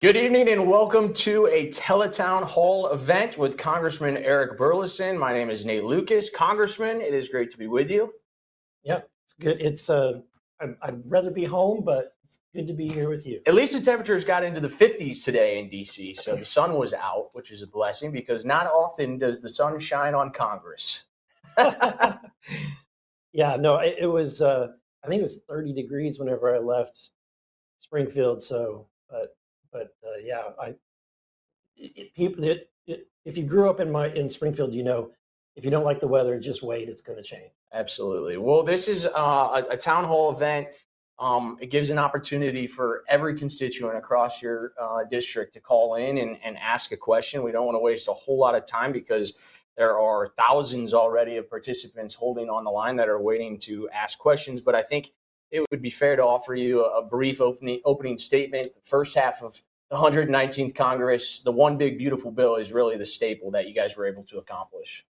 Good evening and welcome to a Teletown Hall event with Congressman Eric Burlison. My name is Nate Lucas. Congressman, it is great to be with you. Yeah, it's good. I'd rather be home, but it's good to be here with you. At least the temperatures got into the 50s today in DC, so the sun was out, which is a blessing because not often does the sun shine on Congress. Yeah, no, it was. I think it was 30 degrees whenever I left Springfield. So, yeah, if you grew up in Springfield, if you don't like the weather, just wait. It's going to change. Absolutely. Well, this is a town hall event. It gives an opportunity for every constituent across your district to call in and ask a question. We don't want to waste a whole lot of time because there are thousands already of participants holding on the line that are waiting to ask questions. But I think it would be fair to offer you a brief opening statement. The first half of the 119th Congress, the one big beautiful bill is really the staple that you guys were able to accomplish.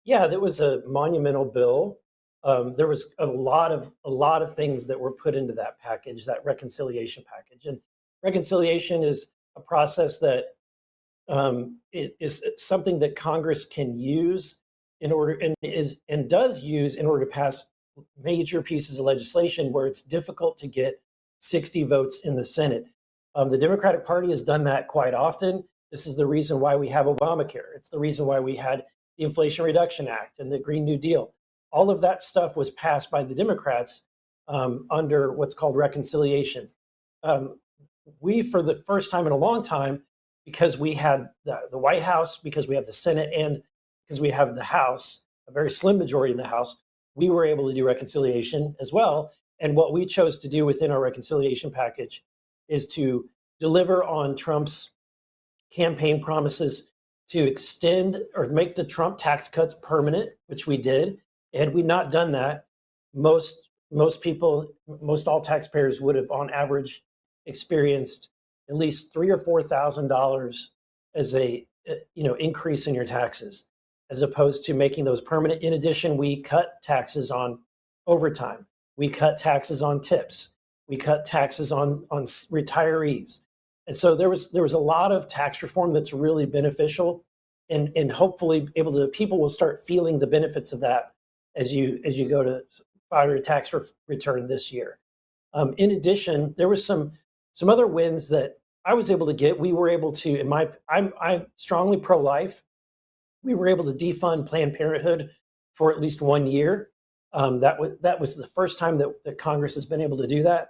Yeah, that was a monumental bill. There was a lot of things that were put into that package, that reconciliation package. And reconciliation is a process that it is something that Congress can use in order and does use in order to pass major pieces of legislation where it's difficult to get 60 votes in the Senate. The Democratic Party has done that quite often. This is the reason why we have Obamacare. It's the reason why we had the Inflation Reduction Act and the Green New Deal. All of that stuff was passed by the Democrats under what's called reconciliation. We, for the first time in a long time, because we had the White House, because we have the Senate, and because we have the House, a very slim majority in the House, we were able to do reconciliation as well. And what we chose to do within our reconciliation package is to deliver on Trump's campaign promises to extend or make the Trump tax cuts permanent, which we did. Had we not done that, most all taxpayers would have, on average, experienced at least $3,000 or $4,000 as a increase in your taxes, as opposed to making those permanent. In addition, we cut taxes on overtime. We cut taxes on tips. We cut taxes on retirees. And so there was a lot of tax reform that's really beneficial, and hopefully people will start feeling the benefits of that as you go to file your tax return this year. In addition, there was some other wins that I was able to get. We were able to, I'm strongly pro-life. We were able to defund Planned Parenthood for at least 1 year. That was the first time that Congress has been able to do that.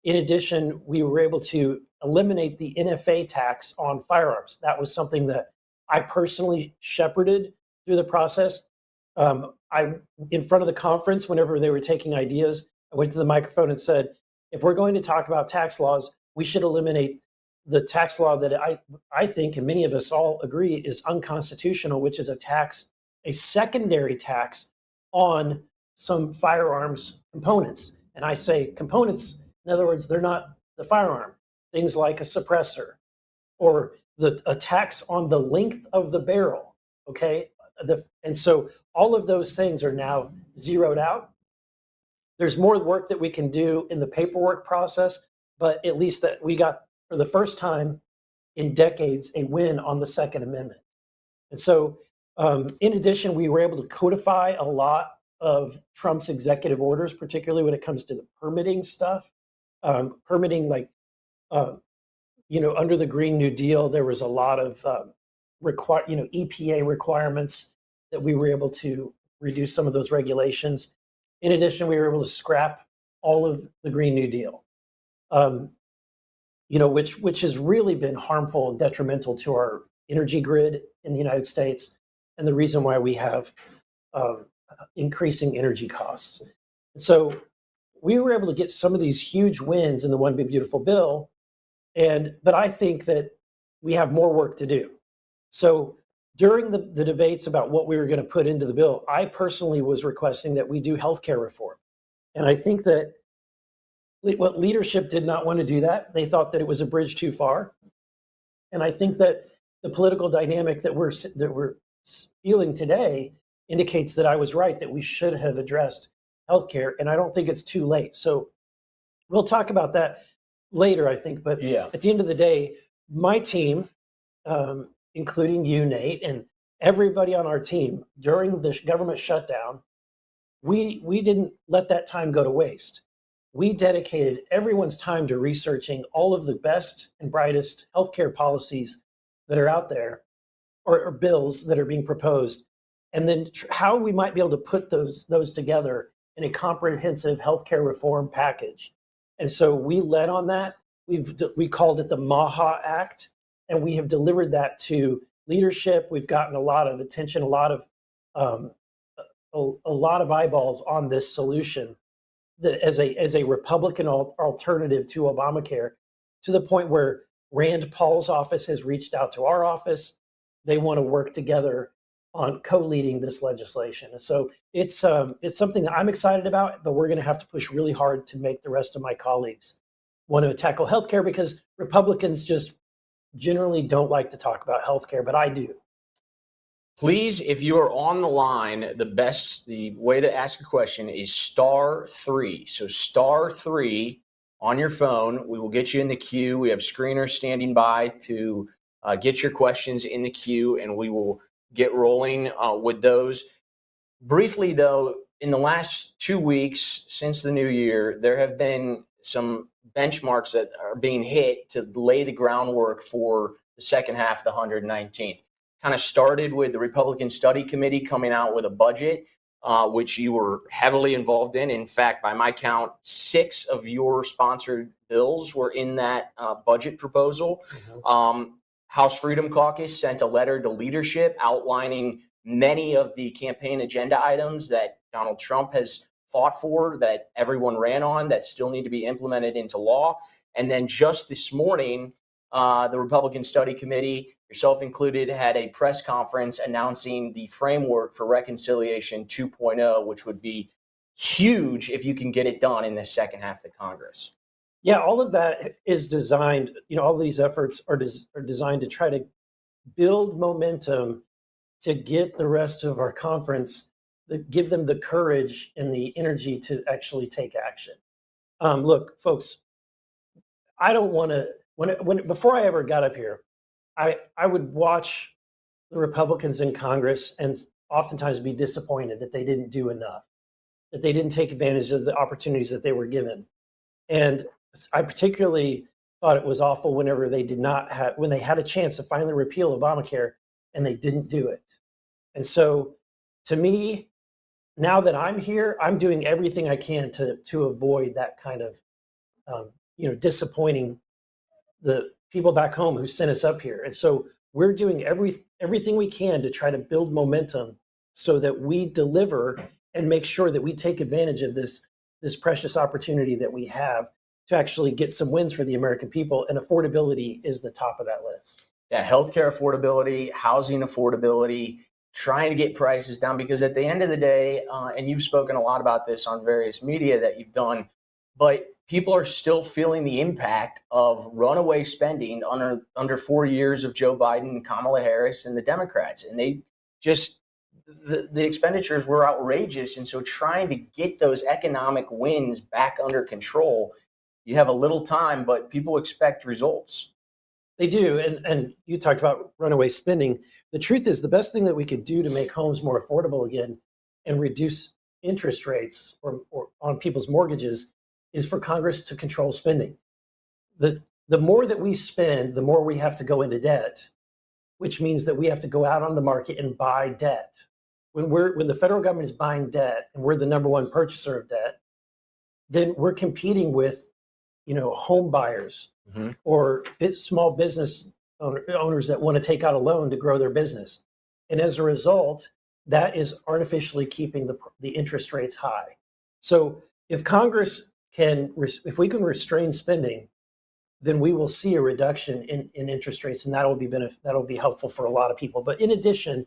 In addition, we were able to eliminate the NFA tax on firearms. That was something that I personally shepherded through the process. In front of the conference, whenever they were taking ideas, I went to the microphone and said, if we're going to talk about tax laws, we should eliminate the tax law that I think, and many of us all agree, is unconstitutional, which is a secondary tax on some firearms components. And I say components, in other words, they're not the firearm. Things like a suppressor or a tax on the length of the barrel, okay? And so all of those things are now zeroed out. There's more work that we can do in the paperwork process, but at least that we got, for the first time in decades, a win on the Second Amendment. And so in addition, we were able to codify a lot of Trump's executive orders, particularly when it comes to the permitting stuff. Permitting, under the Green New Deal, there was a lot of EPA requirements that we were able to reduce some of those regulations. In addition, we were able to scrap all of the Green New Deal, which has really been harmful and detrimental to our energy grid in the United States, and the reason why we have increasing energy costs. So we were able to get some of these huge wins in the One Big Beautiful Bill, but I think that we have more work to do. So during the debates about what we were going to put into the bill, I personally was requesting that we do healthcare reform. And I think that what leadership did not want to do that. They thought that it was a bridge too far. And I think that the political dynamic that we're feeling today indicates that I was right, that we should have addressed healthcare, and I don't think it's too late. So we'll talk about that later, I think. But yeah, at the end of the day, my team, including you, Nate, and everybody on our team during the government shutdown, we didn't let that time go to waste. We dedicated everyone's time to researching all of the best and brightest healthcare policies that are out there, or bills that are being proposed, and then how we might be able to put those together in a comprehensive healthcare reform package. And so we led on that. We called it the MAHA Act, and we have delivered that to leadership. We've gotten a lot of attention, a lot of eyeballs on this solution as a Republican alternative to Obamacare, to the point where Rand Paul's office has reached out to our office. They want to work together on co-leading this legislation. And so it's something that I'm excited about, but we're going to have to push really hard to make the rest of my colleagues want to tackle healthcare, because Republicans just generally don't like to talk about healthcare, but I do. Please, if you are on the line, the way to ask a question is *3. So *3 on your phone. We will get you in the queue. We have screeners standing by to get your questions in the queue, and we will get rolling with those. Briefly, though, in the last 2 weeks since the new year, there have been some benchmarks that are being hit to lay the groundwork for the second half of the 119th. Kind of started with the Republican Study Committee coming out with a budget, which you were heavily involved in. In fact, by my count, 6 of your sponsored bills were in that budget proposal. Mm-hmm. House Freedom Caucus sent a letter to leadership outlining many of the campaign agenda items that Donald Trump has fought for, that everyone ran on, that still need to be implemented into law. And then just this morning, the Republican Study Committee, yourself included, had a press conference announcing the framework for Reconciliation 2.0, which would be huge if you can get it done in the second half of the Congress. Yeah, all of that is designed, all of these efforts are designed to try to build momentum to get the rest of our conference, give them the courage and the energy to actually take action. Look, folks, I don't want to, before I ever got up here, I would watch the Republicans in Congress and oftentimes be disappointed that they didn't do enough, that they didn't take advantage of the opportunities that they were given. And I particularly thought it was awful whenever when they had a chance to finally repeal Obamacare and they didn't do it. And so, to me, now that I'm here, I'm doing everything I can to avoid that kind of, disappointing the people back home who sent us up here. And so we're doing everything we can to try to build momentum so that we deliver and make sure that we take advantage of this precious opportunity that we have to actually get some wins for the American people. And affordability is the top of that list. Yeah, healthcare affordability, housing affordability, trying to get prices down, because at the end of the day, and you've spoken a lot about this on various media that you've done, but people are still feeling the impact of runaway spending under 4 years of Joe Biden and Kamala Harris and the Democrats. And they just, the expenditures were outrageous. And so trying to get those economic wins back under control, you have a little time, but people expect results. They do. And you talked about runaway spending. The truth is, the best thing that we could do to make homes more affordable again and reduce interest rates or on people's mortgages is for Congress to control spending. The more that we spend, the more we have to go into debt, which means that we have to go out on the market and buy debt. When the federal government is buying debt and we're the number one purchaser of debt, then we're competing with, home buyers, mm-hmm. or small business owners that want to take out a loan to grow their business. And as a result, that is artificially keeping the interest rates high. So if Congress if we can restrain spending, then we will see a reduction in interest rates, and that'll be helpful for a lot of people. But in addition,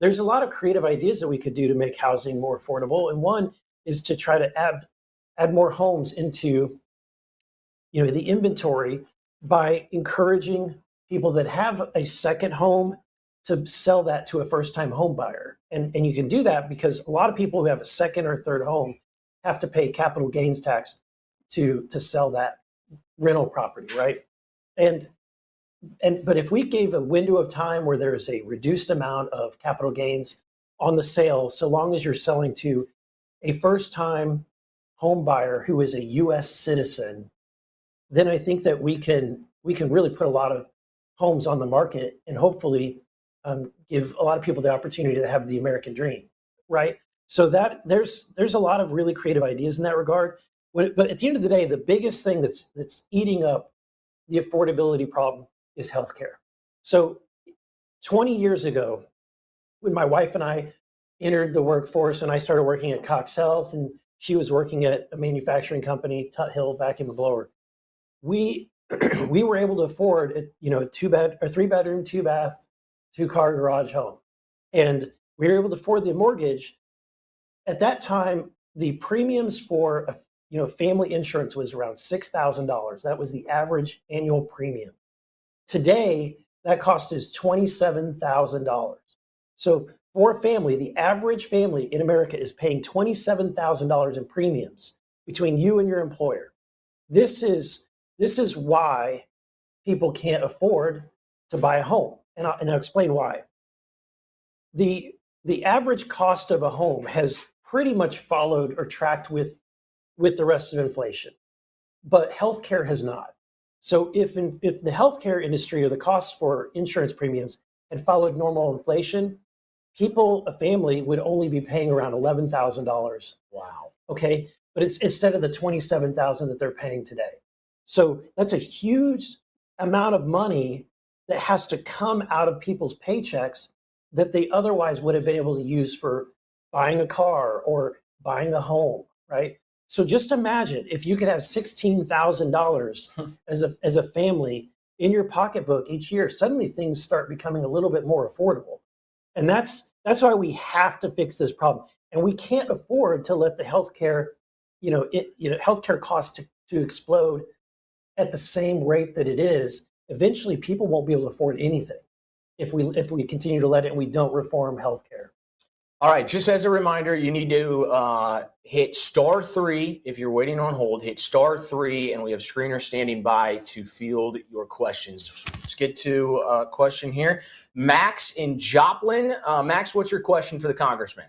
there's a lot of creative ideas that we could do to make housing more affordable. And one is to try to add more homes into the inventory by encouraging people that have a second home to sell that to a first-time home buyer. And you can do that because a lot of people who have a second or third home have to pay capital gains tax to sell that rental property, right? And but if we gave a window of time where there is a reduced amount of capital gains on the sale, so long as you're selling to a first-time home buyer who is a U.S. citizen, then I think that we can really put a lot of homes on the market and hopefully give a lot of people the opportunity to have the American dream, right? So that there's a lot of really creative ideas in that regard. But at the end of the day, the biggest thing that's eating up the affordability problem is healthcare. So 20 years ago, when my wife and I entered the workforce and I started working at Cox Health and she was working at a manufacturing company, Tut Hill Vacuum and Blower, we we were able to afford a 3-bedroom, 2-bath, 2-car garage home. And we were able to afford the mortgage. At that time, the premiums for family insurance was around $6,000. That was the average annual premium. Today, that cost is $27,000. So for a family, the average family in America is paying $27,000 in premiums between you and your employer. This is why people can't afford to buy a home, and I'll explain why. The average cost of a home has pretty much followed or tracked with the rest of inflation, but healthcare has not. So if the healthcare industry or the cost for insurance premiums had followed normal inflation, a family would only be paying around $11,000. Wow. Okay, but it's instead of the $27,000 that they're paying today. So that's a huge amount of money that has to come out of people's paychecks that they otherwise would have been able to use for buying a car or buying a home, right? So just imagine if you could have $16,000 as a family in your pocketbook each year, suddenly things start becoming a little bit more affordable. And that's why we have to fix this problem. And we can't afford to let the healthcare costs to explode at the same rate that it is. Eventually people won't be able to afford anything if we continue to let it and we don't reform healthcare. All right, just as a reminder, you need to hit *3 if you're waiting on hold. Hit *3, and we have screeners standing by to field your questions. Let's get to a question here. Max in Joplin. Max, what's your question for the congressman?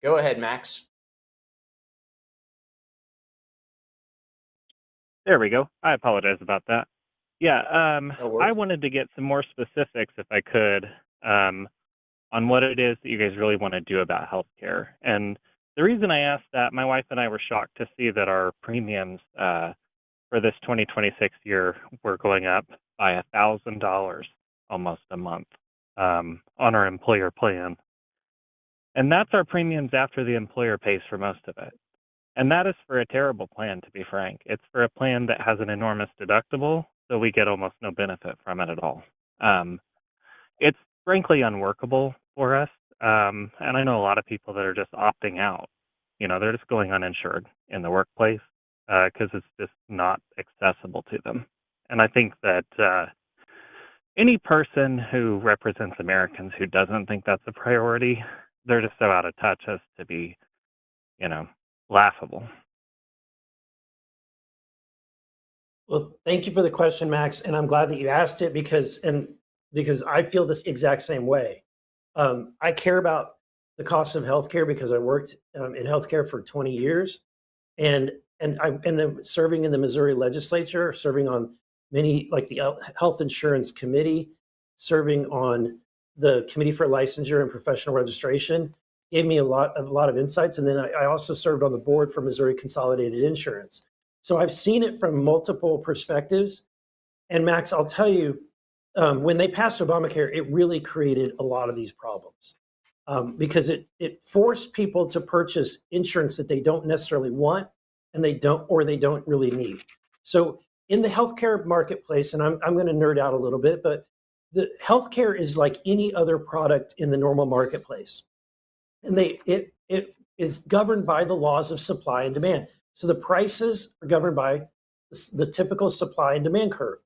Go ahead, Max. There we go. I apologize about that. Yeah, No worries. I wanted to get some more specifics, if I could, on what it is that you guys really want to do about healthcare. And the reason I asked that, my wife and I were shocked to see that our premiums for this 2026 year were going up by $1,000 almost a month on our employer plan. And that's our premiums after the employer pays for most of it. And that is for a terrible plan, to be frank. It's for a plan that has an enormous deductible, so we get almost no benefit from it at all. It's frankly unworkable for us. And I know a lot of people that are just opting out. They're just going uninsured in the workplace because it's just not accessible to them. And I think that any person who represents Americans who doesn't think that's a priority, they're just so out of touch as to be, laughable. Well, thank you for the question, Max, and I'm glad that you asked it because I feel this exact same way. I care about the cost of healthcare because I worked in healthcare for 20 years, and then serving in the Missouri legislature, serving on many like the Health Insurance Committee, serving on the Committee for Licensure and Professional Registration. Gave me a lot of insights. And then I also served on the board for Missouri Consolidated Insurance. So I've seen it from multiple perspectives. And Max, I'll tell you, when they passed Obamacare, it really created a lot of these problems because it forced people to purchase insurance that they don't necessarily want and they don't really need. So in the healthcare marketplace, and I'm going to nerd out a little bit, but the healthcare is like any other product in the normal marketplace. And it is governed by the laws of supply and demand. So the prices are governed by the typical supply and demand curve.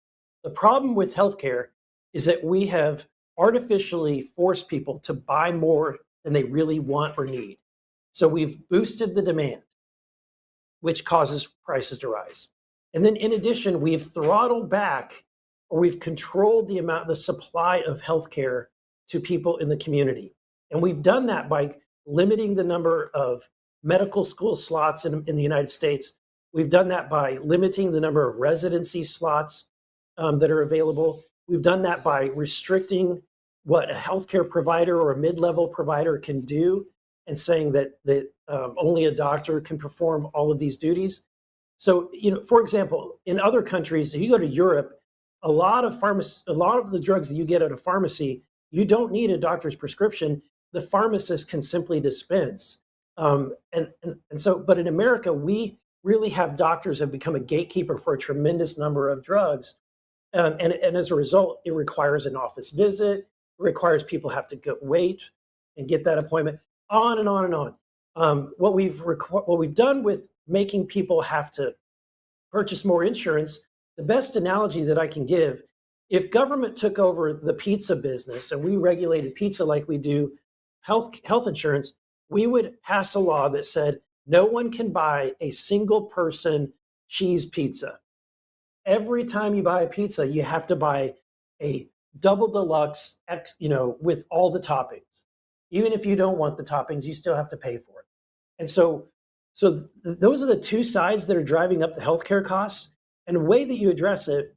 The problem with healthcare is that we have artificially forced people to buy more than they really want or need. So we've boosted the demand, which causes prices to rise. And then in addition, we've throttled back, or we've controlled the supply of healthcare to people in the community. And we've done that by limiting the number of medical school slots in the United States. We've done that by limiting the number of residency slots that are available. We've done that by restricting what a healthcare provider or a mid-level provider can do, and saying that only a doctor can perform all of these duties. So, for example, in other countries, if you go to Europe, a lot of the drugs that you get at a pharmacy, you don't need a doctor's prescription. The pharmacist can simply dispense. But in America, we really have doctors have become a gatekeeper for a tremendous number of drugs. And as a result, it requires an office visit. It requires people have to wait and get that appointment, on and on and on. What we've done with making people have to purchase more insurance, the best analogy that I can give, if government took over the pizza business and we regulated pizza like we do health insurance, we would pass a law that said no one can buy a single person cheese pizza. Every time you buy a pizza, you have to buy a double deluxe, with all the toppings. Even if you don't want the toppings, you still have to pay for it. And so those are the two sides that are driving up the healthcare costs. And the way that you address it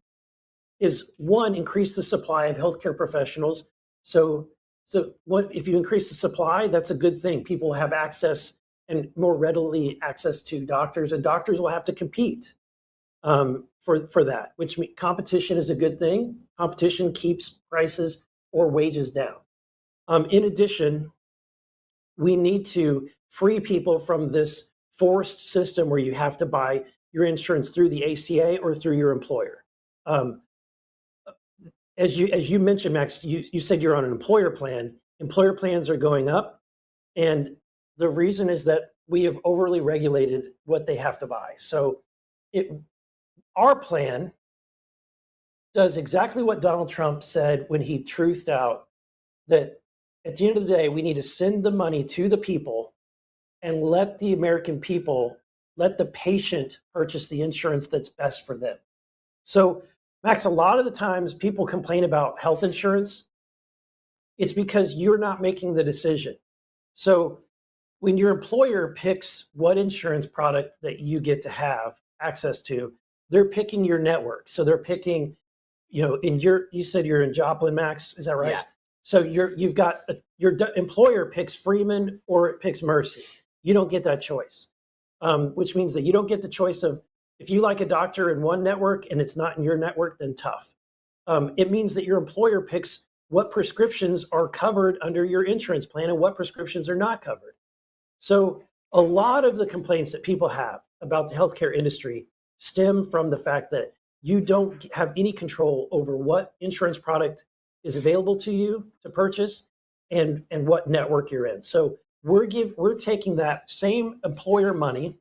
is, one, increase the supply of healthcare professionals. So if you increase the supply, that's a good thing. People have access and more readily access to doctors, and doctors will have to compete for that, which means competition is a good thing. Competition keeps prices or wages down. In addition, we need to free people from this forced system where you have to buy your insurance through the ACA or through your employer. As you mentioned, Max, you said you're on an employer plan. Employer plans are going up, and the reason is that we have overly regulated what they have to buy. So our plan does exactly what Donald Trump said when he truthed out, that at the end of the day, we need to send the money to the people and let the American people, let the patient purchase the insurance that's best for them. So, Max, a lot of the times people complain about health insurance. It's because you're not making the decision. So when your employer picks what insurance product that you get to have access to, they're picking your network. So they're picking, you said you're in Joplin, Max, is that right? Yeah. So your employer picks Freeman or it picks Mercy. You don't get that choice, which means that you don't get the choice of, if you like a doctor in one network and it's not in your network, then tough. It means that your employer picks what prescriptions are covered under your insurance plan and what prescriptions are not covered. So a lot of the complaints that people have about the healthcare industry stem from the fact that you don't have any control over what insurance product is available to you to purchase and what network you're in. So we're taking that same employer money,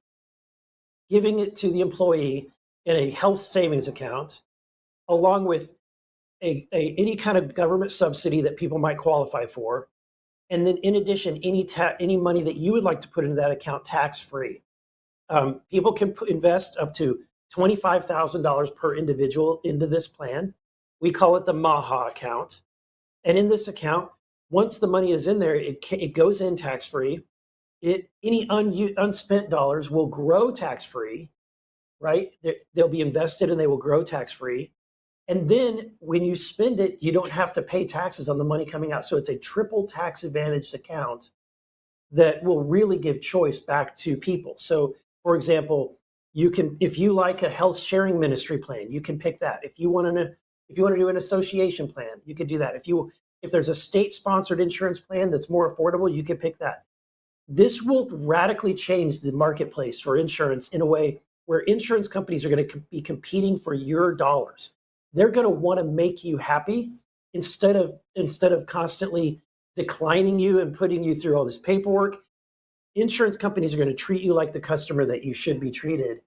giving it to the employee in a health savings account, along with any kind of government subsidy that people might qualify for. And then in addition, any money that you would like to put into that account tax-free. People can invest up to $25,000 per individual into this plan. We call it the MAHA account. And in this account, once the money is in there, it goes in tax-free. Any unspent dollars will grow tax-free, right? They'll be invested and they will grow tax-free. And then when you spend it, you don't have to pay taxes on the money coming out. So it's a triple tax advantaged account that will really give choice back to people. So, for example, if you like a health sharing ministry plan, you can pick that. If you want to do an association plan, you could do that. If there's a state-sponsored insurance plan that's more affordable, you could pick that. This will radically change the marketplace for insurance in a way where insurance companies are going to be competing for your dollars. They're going to want to make you happy instead of constantly declining you and putting you through all this paperwork. Insurance companies are going to treat you like the customer that you should be treated,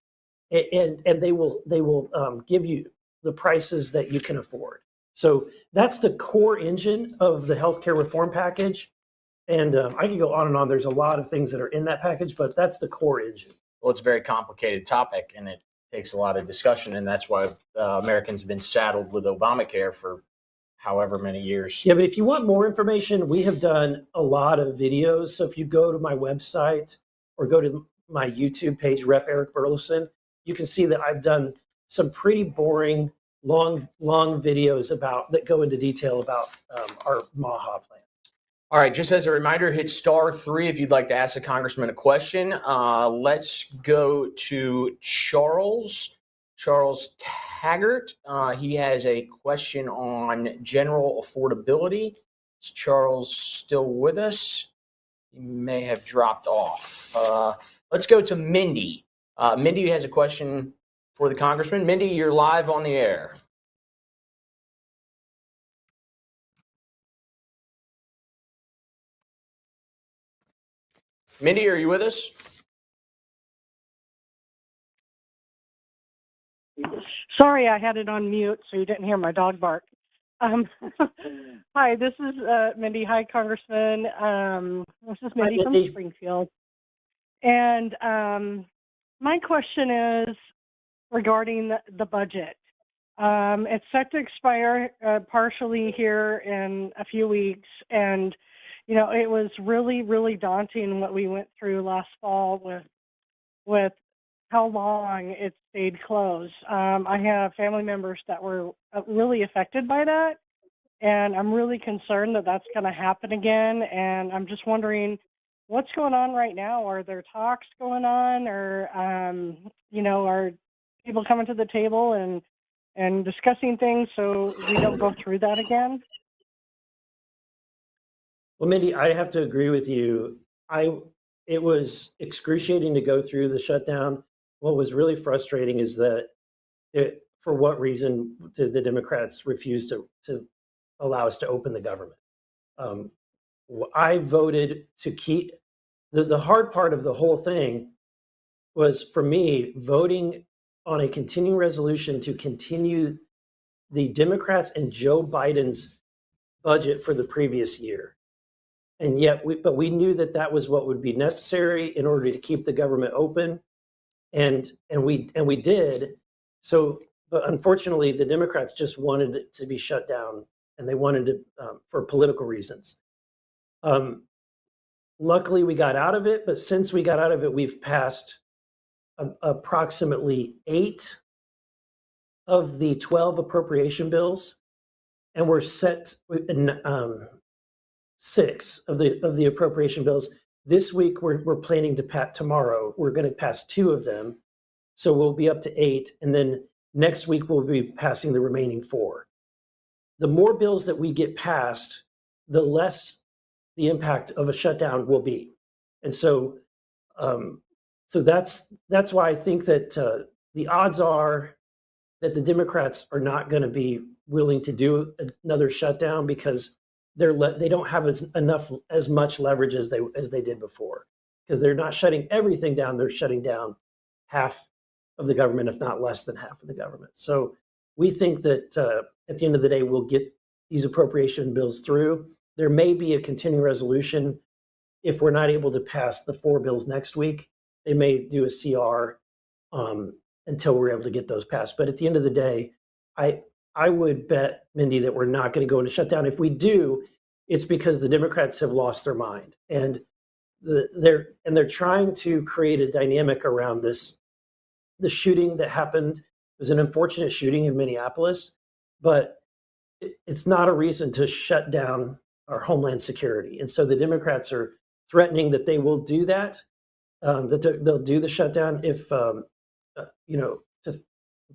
and they will give you the prices that you can afford. So that's the core engine of the healthcare reform package. And I could go on and on. There's a lot of things that are in that package, but that's the core engine. Well, it's a very complicated topic, and it takes a lot of discussion, and that's why Americans have been saddled with Obamacare for however many years. Yeah, but if you want more information, we have done a lot of videos. So if you go to my website or go to my YouTube page, Rep. Eric Burlison, you can see that I've done some pretty boring, long videos that go into detail about our MAHA plan. All right, just as a reminder, hit *3 if you'd like to ask the congressman a question. Let's go to Charles Taggart. He has a question on general affordability. Is Charles still with us? He may have dropped off. Let's go to Mindy. Mindy has a question for the congressman. Mindy, you're live on the air. Mindy, are you with us? Sorry, I had it on mute, so you didn't hear my dog bark. Hi, this is Mindy. Hi, Congressman. This is Mindy from Springfield. And my question is regarding the budget. It's set to expire partially here in a few weeks, and you know, it was really, really daunting what we went through last fall with how long it stayed closed. I have family members that were really affected by that, and I'm really concerned that that's going to happen again. And I'm just wondering what's going on right now. Are there talks going on, or you know, are people coming to the table and discussing things so we don't go through that again? Well, Mindy, I have to agree with you. It was excruciating to go through the shutdown. What was really frustrating is that for what reason did the Democrats refuse to allow us to open the government? I voted to keep the hard part of the whole thing was, for me, voting on a continuing resolution to continue the Democrats and Joe Biden's budget for the previous year. And yet, we knew that was what would be necessary in order to keep the government open, and we did. So, but unfortunately, the Democrats just wanted it to be shut down, and they wanted it for political reasons. Luckily, we got out of it. But since we got out of it, we've passed approximately 8 of the 12 appropriation bills, and we're set. 6 of the appropriation bills. This week, we're planning to pass tomorrow. We're going to pass 2 of them. So we'll be up to 8. And then next week, we'll be passing the remaining 4. The more bills that we get passed, the less the impact of a shutdown will be. And so that's why I think that the odds are that the Democrats are not going to be willing to do another shutdown, because they don't have as much leverage as they did before, because they're not shutting everything down. They're shutting down half of the government, if not less than half of the government. So we think that at the end of the day, we'll get these appropriation bills through. There may be a continuing resolution if we're not able to pass the 4 bills next week. They may do a CR until we're able to get those passed. But at the end of the day, I would bet, Mindy, that we're not going to go into shutdown. If we do, it's because the Democrats have lost their mind, and they're trying to create a dynamic around this. The shooting that happened was an unfortunate shooting in Minneapolis, but it's not a reason to shut down our homeland security. And so the Democrats are threatening that they will do that, that they'll do the shutdown if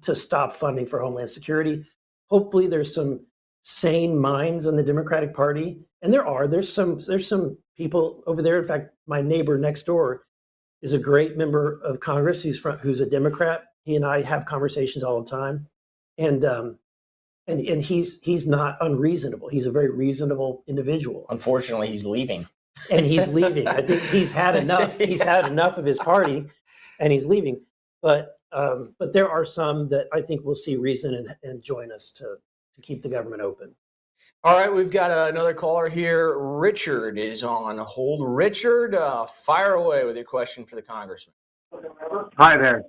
to stop funding for homeland security. Hopefully there's some sane minds in the Democratic Party. And there's some people over there. In fact, my neighbor next door is a great member of Congress who's a Democrat. He and I have conversations all the time. And he's not unreasonable. He's a very reasonable individual. Unfortunately, he's leaving. And he's leaving. I think he's had enough. He's had enough of his party, and he's leaving. But there are some that I think will see reason and join us to keep the government open. All right, we've got another caller here. Richard is on hold. Richard, fire away with your question for the congressman. Hi there.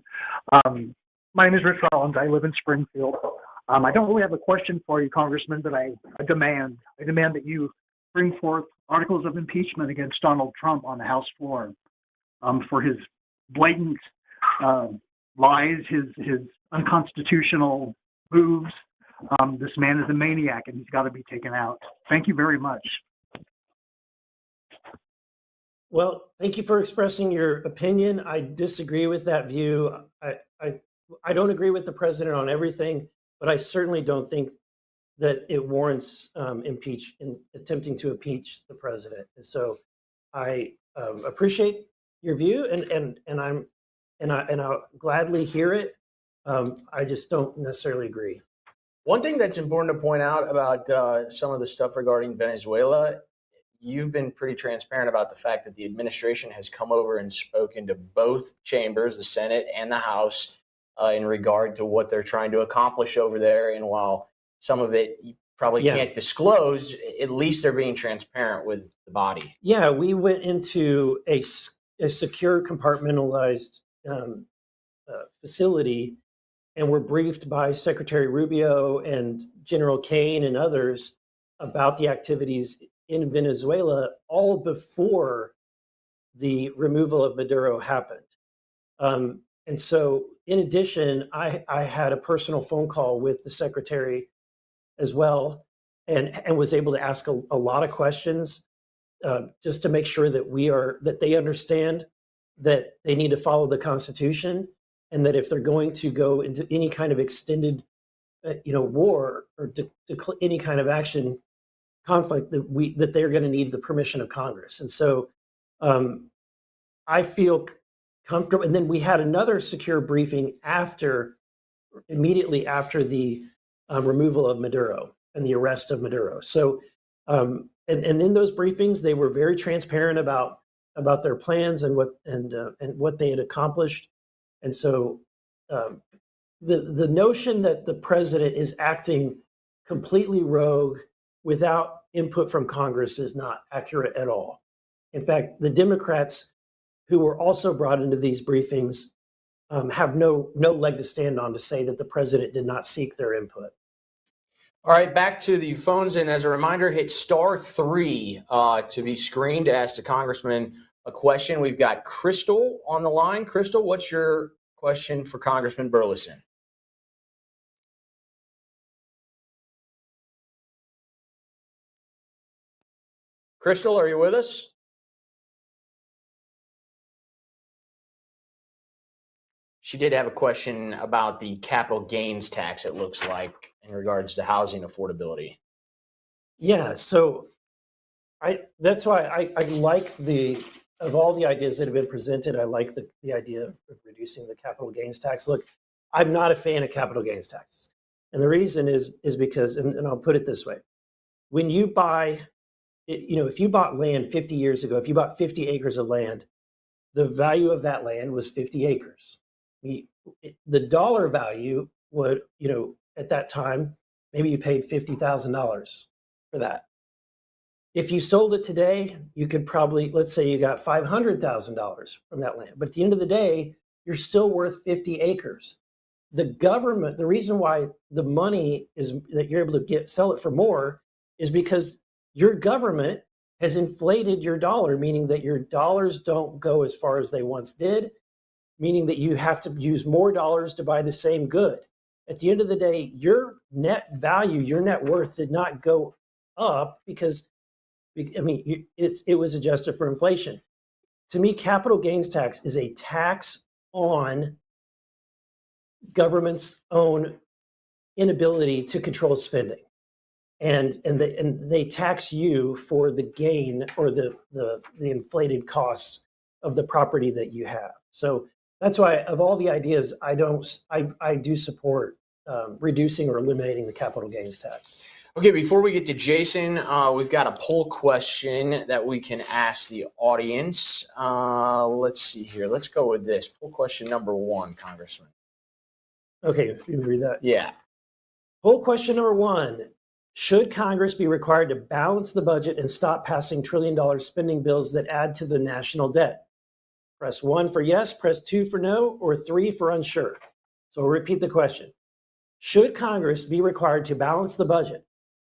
My name is Rich Rollins. I live in Springfield. I don't really have a question for you, Congressman, but I demand that you bring forth articles of impeachment against Donald Trump on the House floor for his blatant lies, his unconstitutional moves. This man is a maniac, and he's got to be taken out. Thank you very much. Well, thank you for expressing your opinion. I disagree with that view. I don't agree with the president on everything, but I certainly don't think that it warrants attempting to impeach the president. And so I appreciate your view, and I'll gladly hear it. I just don't necessarily agree. One thing that's important to point out about some of the stuff regarding Venezuela, you've been pretty transparent about the fact that the administration has come over and spoken to both chambers, the Senate and the House, in regard to what they're trying to accomplish over there. And while some of it you probably can't disclose, at least they're being transparent with the body. Yeah, we went into a secure compartmentalized facility, and were briefed by Secretary Rubio and General Kane and others about the activities in Venezuela all before the removal of Maduro happened. And so in addition, I had a personal phone call with the secretary as well, and was able to ask a lot of questions just to make sure that they understand that they need to follow the Constitution, and that if they're going to go into any kind of extended war or any kind of action conflict, that they're going to need the permission of Congress. And so I feel comfortable. And then we had another secure briefing immediately after the removal of Maduro and the arrest of Maduro. So and in those briefings, they were very transparent about their plans and what they had accomplished. And so the notion that the president is acting completely rogue without input from Congress is not accurate at all. In fact, the Democrats who were also brought into these briefings have no leg to stand on to say that the president did not seek their input. All right, back to the phones. And as a reminder, hit *3 to be screened to ask the congressman a question. We've got Crystal on the line. Crystal, what's your question for Congressman Burlison? Crystal, are you with us? She did have a question about the capital gains tax, it looks like, in regards to housing affordability. Yeah, so that's why I like of all the ideas that have been presented, I like the idea of reducing the capital gains tax. Look, I'm not a fan of capital gains taxes. And the reason is because, and I'll put it this way, when you buy, if you bought land 50 years ago, if you bought 50 acres of land, the value of that land was 50 acres. The dollar value would, at that time, maybe you paid $50,000 for that. If you sold it today, you could probably, let's say you got $500,000 from that land. But at the end of the day, you're still worth 50 acres. The government, the reason why the money is that you're able to sell it for more is because your government has inflated your dollar, meaning that your dollars don't go as far as they once did, meaning that you have to use more dollars to buy the same good. At the end of the day, your net value, your net worth did not go up because, it was adjusted for inflation. To me, capital gains tax is a tax on government's own inability to control spending. And they tax you for the gain or the inflated costs of the property that you have. So that's why, of all the ideas, I do support reducing or eliminating the capital gains tax. Okay, before we get to Jason, we've got a poll question that we can ask the audience. Let's see here. Let's go with this. Poll question number 1, Congressman. Okay, you can read that. Yeah. Poll question number 1. Should Congress be required to balance the budget and stop passing trillion-dollar spending bills that add to the national debt? Press 1 for yes, press 2 for no, or 3 for unsure. So I'll repeat the question. Should Congress be required to balance the budget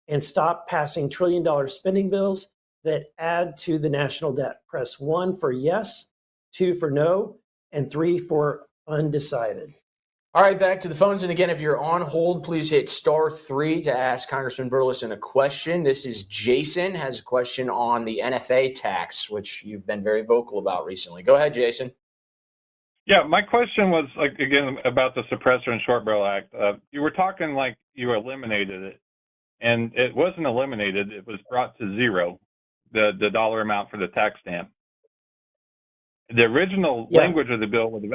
and stop passing trillion-dollar spending bills that add to the national debt? Press 1 for yes, 2 for no, and 3 for undecided. All right, back to the phones. And again, if you're on hold, please hit *3 to ask Congressman Burlison a question. This is Jason, has a question on the NFA tax, which you've been very vocal about recently. Go ahead, Jason. Yeah, my question was, again, about the Suppressor and Short Barrel Act. You were talking like you eliminated it, and it wasn't eliminated. It was brought to zero, the dollar amount for the tax stamp. The original language of the bill would have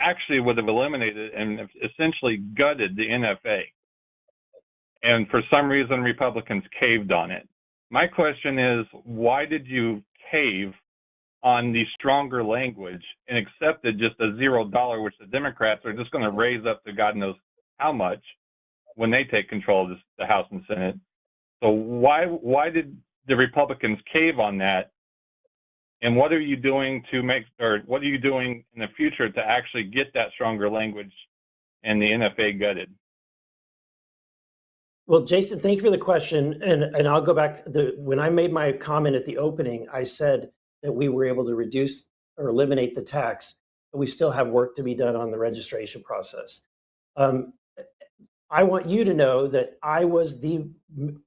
actually would have eliminated and essentially gutted the NFA. And for some reason, Republicans caved on it. My question is, why did you cave on the stronger language and accepted just a $0, which the Democrats are just going to raise up to God knows how much when they take control of the House and Senate? So why did the Republicans cave on that? And what are you doing what are you doing in the future to actually get that stronger language and the NFA gutted? Well, Jason, thank you for the question. And I'll go back. When I made my comment at the opening, I said that we were able to reduce or eliminate the tax, but we still have work to be done on the registration process. I want you to know that I was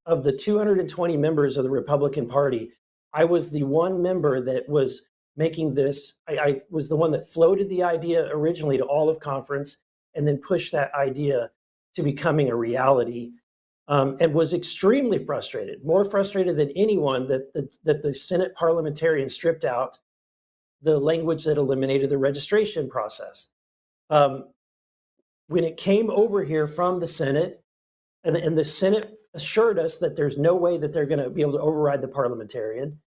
of the 220 members of the Republican Party, I was the one member that was making this. I was the one that floated the idea originally to all of conference and then pushed that idea to becoming a reality, and was extremely frustrated, more frustrated than anyone that the Senate parliamentarians stripped out the language that eliminated the registration process. When it came over here from the Senate, and the Senate assured us that there's no way that they're going to be able to override the parliamentarian,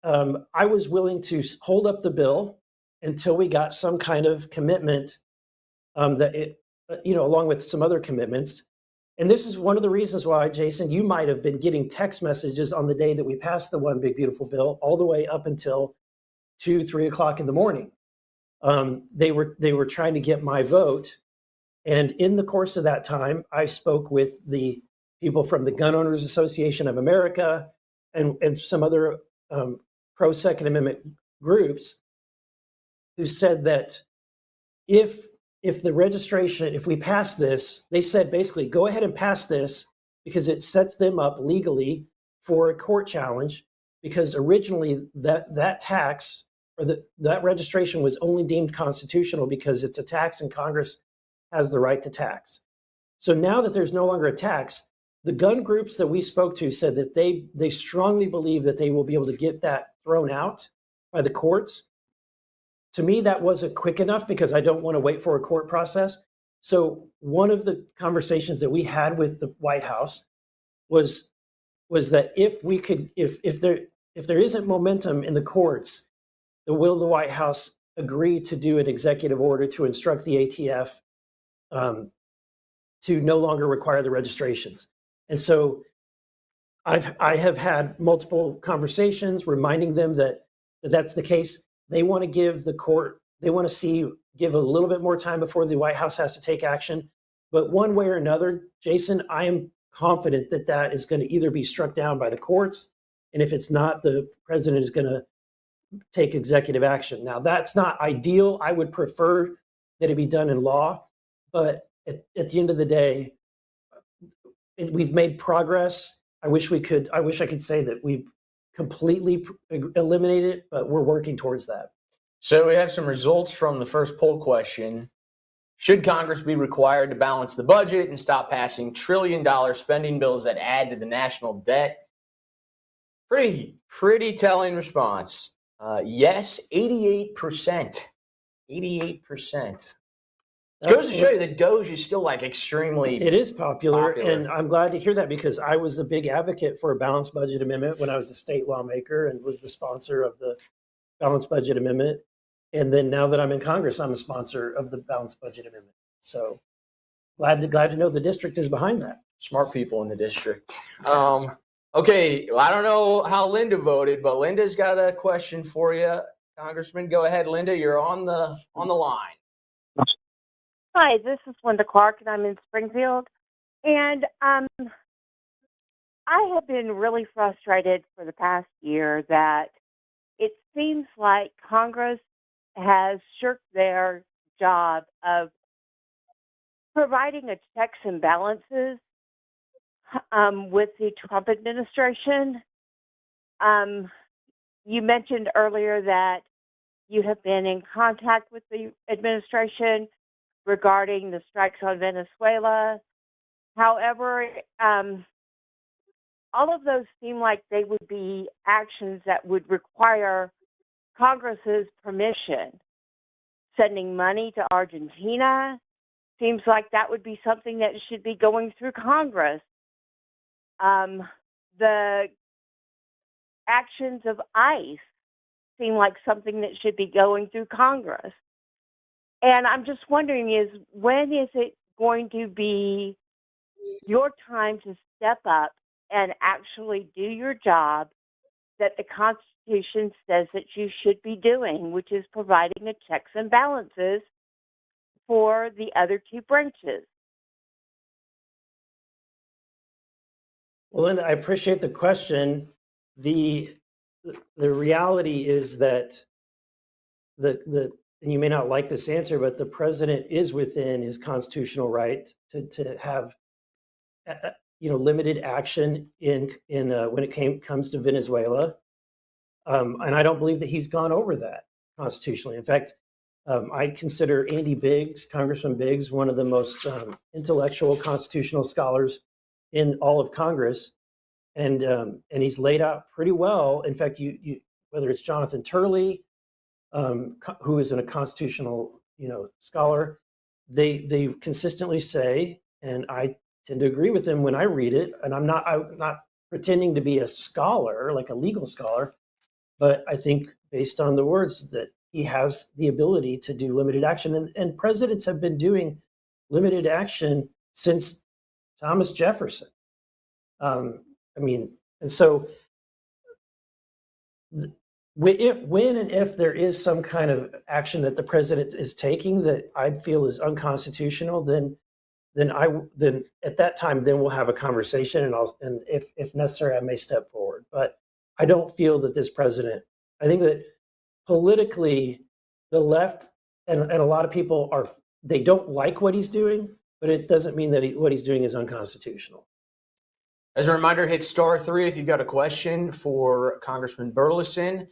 I was willing to hold up the bill until we got some kind of commitment along with some other commitments. And this is one of the reasons why, Jason, you might have been getting text messages on the day that we passed the One Big Beautiful Bill all the way up until 2-3 o'clock in the morning. They were trying to get my vote. And in the course of that time, I spoke with the people from the Gun Owners Association of America and some other pro-Second Amendment groups who said that if the registration, if we pass this, they said basically, go ahead and pass this because it sets them up legally for a court challenge, because originally that tax or that registration was only deemed constitutional because it's a tax and Congress has the right to tax. So now that there's no longer a tax, the gun groups that we spoke to said that they strongly believe that they will be able to get that thrown out by the courts. To me, that wasn't quick enough because I don't want to wait for a court process. So one of the conversations that we had with the White House was that if there isn't momentum in the courts, will the White House agree to do an executive order to instruct the ATF to no longer require the registrations? And so I have had multiple conversations reminding them that that's the case. They want to give the court, they want to give a little bit more time before the White House has to take action. But one way or another, Jason, I am confident that that is going to either be struck down by the courts, and if it's not, the president is going to take executive action. Now, that's not ideal. I would prefer that it be done in law, but at the end of the day, we've made progress. I wish I could say that we've completely eliminated it, but we're working towards that. So we have some results from the first poll question. Should Congress be required to balance the budget and stop passing trillion-dollar spending bills that add to the national debt? Pretty telling response. Yes, 88%. 88%. It goes to show you that DOGE is still extremely It is popular, and I'm glad to hear that because I was a big advocate for a balanced budget amendment when I was a state lawmaker and was the sponsor of the balanced budget amendment. And then now that I'm in Congress, I'm a sponsor of the balanced budget amendment. So glad to know the district is behind that. Smart people in the district. Okay, well, I don't know how Linda voted, but Linda's got a question for you, Congressman. Go ahead, Linda. You're on the line. Hi, this is Linda Clark, and I'm in Springfield. And I have been really frustrated for the past year that it seems like Congress has shirked their job of providing a checks and balances with the Trump administration. You mentioned earlier that you have been in contact with the administration regarding the strikes on Venezuela. However, all of those seem like they would be actions that would require Congress's permission. Sending money to Argentina seems like that would be something that should be going through Congress. The actions of ICE seem like something that should be going through Congress. And I'm just wondering when is it going to be your time to step up and actually do your job that the Constitution says that you should be doing, which is providing a checks and balances for the other two branches? Well, Linda, I appreciate the question. The reality is that and you may not like this answer, but the president is within his constitutional right to have limited action in when it comes to Venezuela, and I don't believe that he's gone over that constitutionally. In fact, I consider Congressman Biggs, one of the most intellectual constitutional scholars in all of Congress, and he's laid out pretty well. In fact, you whether it's Jonathan Turley, who is a constitutional scholar, they consistently say, and I tend to agree with them when I read it, and I'm not pretending to be a scholar, like a legal scholar, but I think based on the words that he has the ability to do limited action, and presidents have been doing limited action since Thomas Jefferson. And so when and if there is some kind of action that the president is taking that I feel is unconstitutional, then at that time, then we'll have a conversation, and if necessary, I may step forward. But I don't feel that this president. I think that politically, the left and a lot of people they don't like what he's doing, but it doesn't mean that what he's doing is unconstitutional. As a reminder, hit *3 if you've got a question for Congressman Burlison.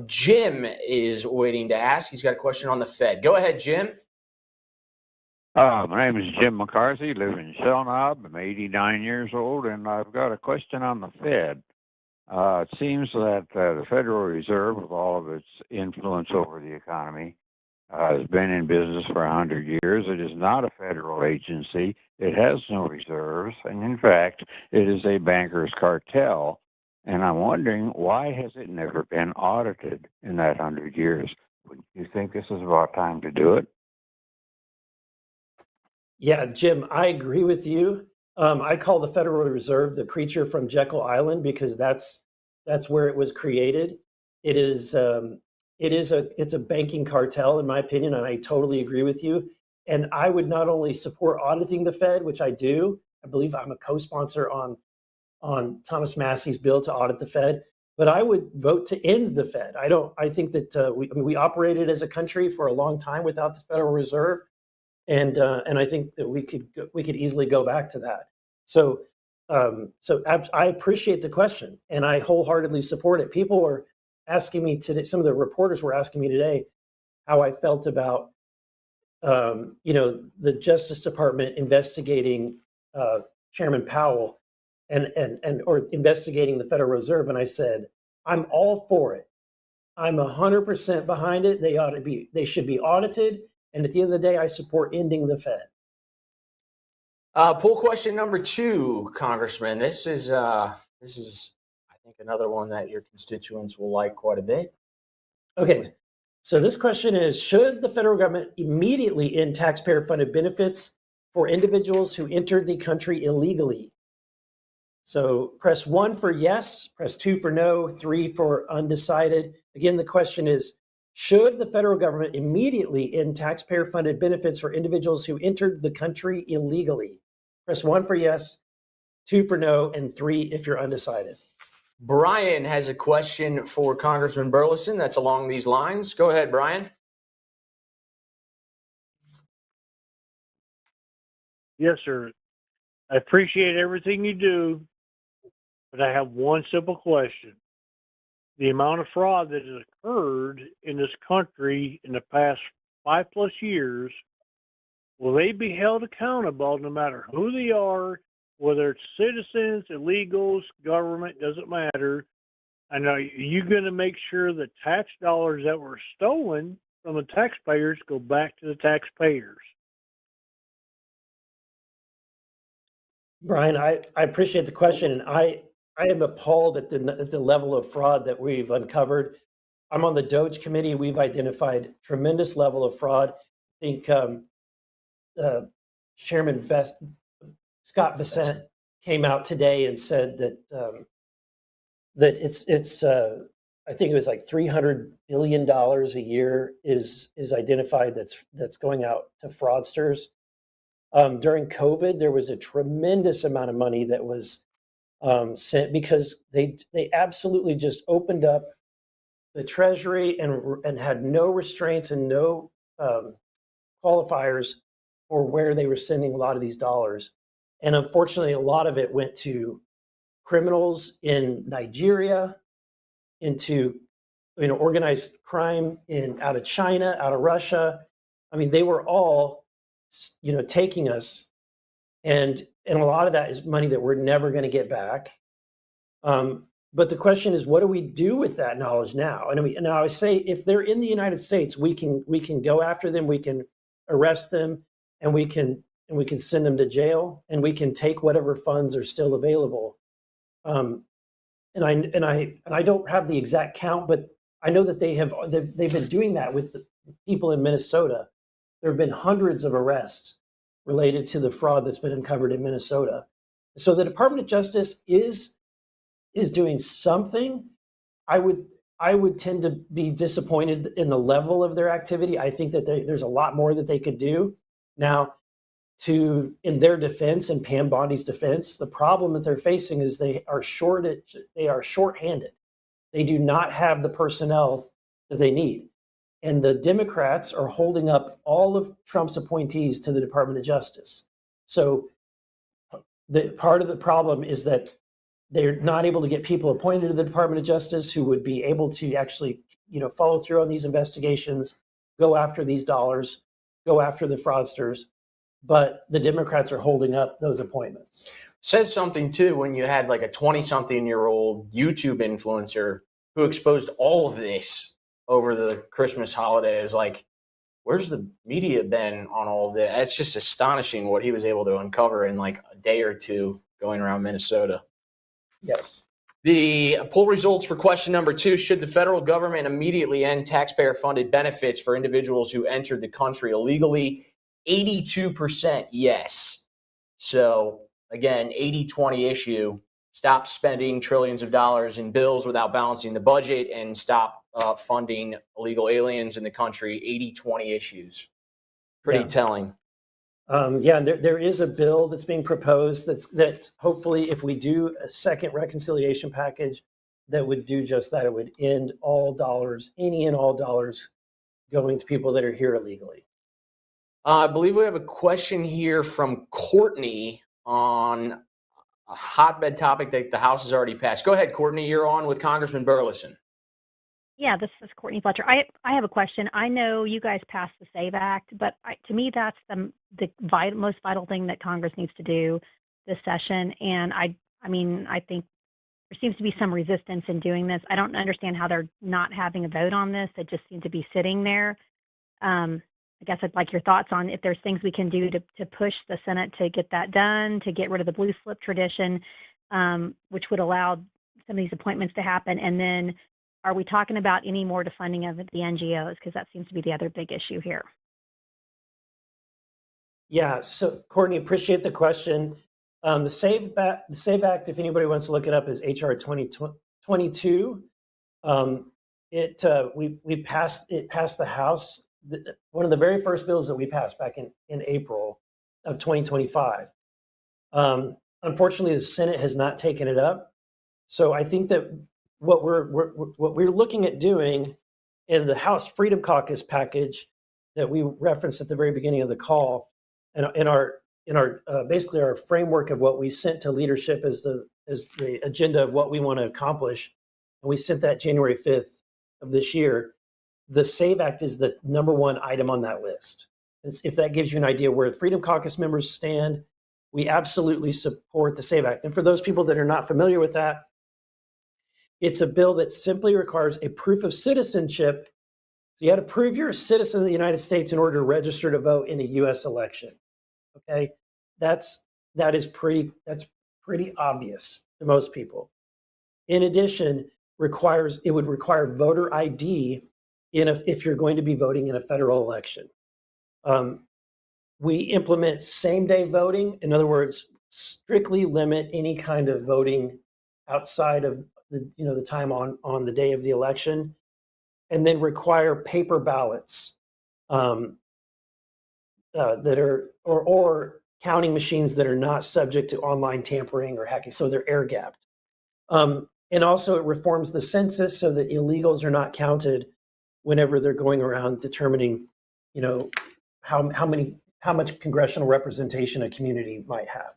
Jim is waiting to ask. He's got a question on the Fed. Go ahead, Jim. My name is Jim McCarthy, live in Shellknob. I'm 89 years old, and I've got a question on the Fed. It seems that the Federal Reserve, with all of its influence over the economy, has been in business for 100 years. It is not a federal agency. It has no reserves, and in fact, it is a banker's cartel. And I'm wondering, why has it never been audited in that 100 years? Would you think this is about time to do it? Yeah, Jim, I agree with you. I call the Federal Reserve the creature from Jekyll Island because that's where it was created. It's a banking cartel, in my opinion, and I totally agree with you. And I would not only support auditing the Fed, which I do. I believe I'm a co-sponsor on Thomas Massey's bill to audit the Fed, but I would vote to end the Fed. I think that we operated as a country for a long time without the Federal Reserve. And I think that we could easily go back to that. So I appreciate the question, and I wholeheartedly support it. People were asking me today, some of the reporters were asking me today, how I felt about the Justice Department investigating Chairman Powell or investigating the Federal Reserve, and I said I'm all for it. I'm 100% behind it. They should be audited. And at the end of the day, I support ending the Fed. Poll question number 2, Congressman. This is, I think, another one that your constituents will like quite a bit. Okay, so this question is: should the federal government immediately end taxpayer-funded benefits for individuals who entered the country illegally. So press 1 for yes, press 2 for no, 3 for undecided. Again, the question is, should the federal government immediately end taxpayer-funded benefits for individuals who entered the country illegally? Press 1 for yes, 2 for no, and 3 if you're undecided. Brian has a question for Congressman Burlison that's along these lines. Go ahead, Brian. Yes, sir. I appreciate everything you do, but I have one simple question. The amount of fraud that has occurred in this country in the past 5+ years, will they be held accountable no matter who they are, whether it's citizens, illegals, government, doesn't matter? And are you going to make sure that tax dollars that were stolen from the taxpayers go back to the taxpayers? Brian, I appreciate the question, and I am appalled at the level of fraud that we've uncovered. I'm on the DOJ committee. We've identified tremendous level of fraud. I think Chairman Scott Bessent came out today and said that it's I think it was like $300 billion a year is identified that's going out to fraudsters. During COVID, there was a tremendous amount of money that was sent because they absolutely just opened up the Treasury and had no restraints and no qualifiers for where they were sending a lot of these dollars. And unfortunately, a lot of it went to criminals in Nigeria, into organized crime out of China, out of Russia. I mean, they were all taking us, and a lot of that is money that we're never going to get back. But the question is, what do we do with that knowledge now? And I would say, if they're in the United States, we can go after them, we can arrest them, and we can send them to jail, and we can take whatever funds are still available. And I don't have the exact count, but I know that they've been doing that with the people in Minnesota. There have been hundreds of arrests related to the fraud that's been uncovered in Minnesota. So the Department of Justice is doing something. I would tend to be disappointed in the level of their activity. I think that there's a lot more that they could do. Now, in their defense and Pam Bondi's defense, the problem that they're facing is they are shorthanded. They do not have the personnel that they need. And the Democrats are holding up all of Trump's appointees to the Department of Justice. So the part of the problem is that they're not able to get people appointed to the Department of Justice who would be able to actually, follow through on these investigations, go after these dollars, go after the fraudsters. But the Democrats are holding up those appointments. Says something too when you had like a 20-something-year-old YouTube influencer who exposed all of this over the Christmas holidays. Like, where's the media been on all of that? It's just astonishing what he was able to uncover in like a day or two going around Minnesota. Yes. The poll results for question number 2: should the federal government immediately end taxpayer-funded benefits for individuals who entered the country illegally? 82% yes. So again, 80-20 issue. Stop spending trillions of dollars in bills without balancing the budget, and stop funding illegal aliens in the country. 80-20 issues. Pretty telling. There is a bill that's being proposed that hopefully, if we do a second reconciliation package, that would do just that. It would end all dollars, any and all dollars going to people that are here illegally. I believe we have a question here from Courtney on a hotbed topic that the House has already passed. Go ahead, Courtney. You're on with Congressman Burlison. Yeah, this is Courtney Fletcher. I have a question. I know you guys passed the SAVE Act, but to me, that's the most vital thing that Congress needs to do this session. And I think there seems to be some resistance in doing this. I don't understand how they're not having a vote on this. It just seems to be sitting there. I guess I'd like your thoughts on if there's things we can do to push the Senate to get that done, to get rid of the blue slip tradition, which would allow some of these appointments to happen. And then are we talking about any more defunding of the NGOs? Because that seems to be the other big issue here. Yeah, so Courtney, appreciate the question. The Save Act, if anybody wants to look it up, is HR 2022. We passed the House. One of the very first bills that we passed back in April of 2025. Unfortunately, the Senate has not taken it up. So I think that what we're looking at doing in the House Freedom Caucus package that we referenced at the very beginning of the call, and in our basically our framework of what we sent to leadership as the agenda of what we want to accomplish, and we sent that January 5th of this year. The SAVE Act is the number one item on that list. If that gives you an idea where the Freedom Caucus members stand, we absolutely support the SAVE Act. And for those people that are not familiar with that, it's a bill that simply requires a proof of citizenship. So you had to prove you're a citizen of the United States in order to register to vote in a U.S. election. Okay, that's pretty obvious to most people. In addition, it would require voter ID if you're going to be voting in a federal election. We implement same-day voting. In other words, strictly limit any kind of voting outside of the time on the day of the election, and then require paper ballots that are or counting machines that are not subject to online tampering or hacking, so they're air gapped. And also, it reforms the census so that illegals are not counted whenever they're going around determining, how much congressional representation a community might have.